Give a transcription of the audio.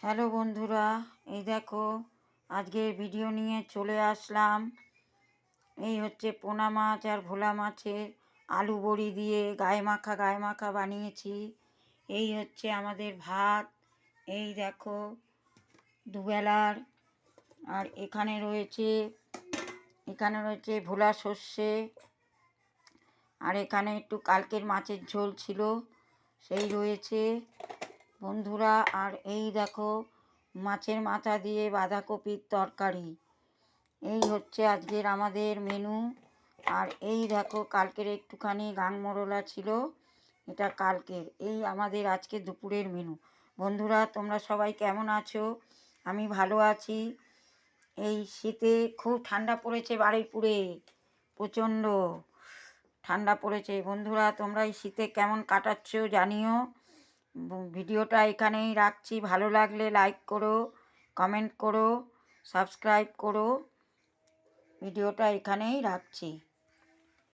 Hello বন্ধুরা, এই দেখো আজকের ভিডিও নিয়ে চলে আসলাম। এই হচ্ছে পোনা মাছ আর ভোলা মাছের আলু বড়ি দিয়ে গায়ে মাখা বানিয়েছি। এই হচ্ছে আমাদের ভাত, এই দেখো দুবেলার। আর এখানে রয়েছে ভোলা সর্ষে, আর এখানে একটু কালকের মাছের ঝোল ছিল সেই রয়েছে বন্ধুরা। আর এই দেখো মাছের মাথা দিয়ে বাঁধাকপির তরকারি। এই হচ্ছে আজকের আমাদের মেনু। আর এই দেখো কালকের একটুখানি গাংমরোলা ছিল, এটা কালকের। এই আমাদের আজকে দুপুরের মেনু। বন্ধুরা তোমরা সবাই কেমন আছো? আমি ভালো আছি। এই শীতে খুব ঠান্ডা পড়েছে বারুইপুরে, প্রচণ্ড ঠান্ডা পড়েছে। বন্ধুরা তোমরা এই শীতে কেমন কাটাচ্ছ জানিও। ভিডিওটা এখানেই রাখছি। ভালো লাগলে লাইক করো, কমেন্ট করো, সাবস্ক্রাইব করো। ভিডিওটা এখানেই রাখছি।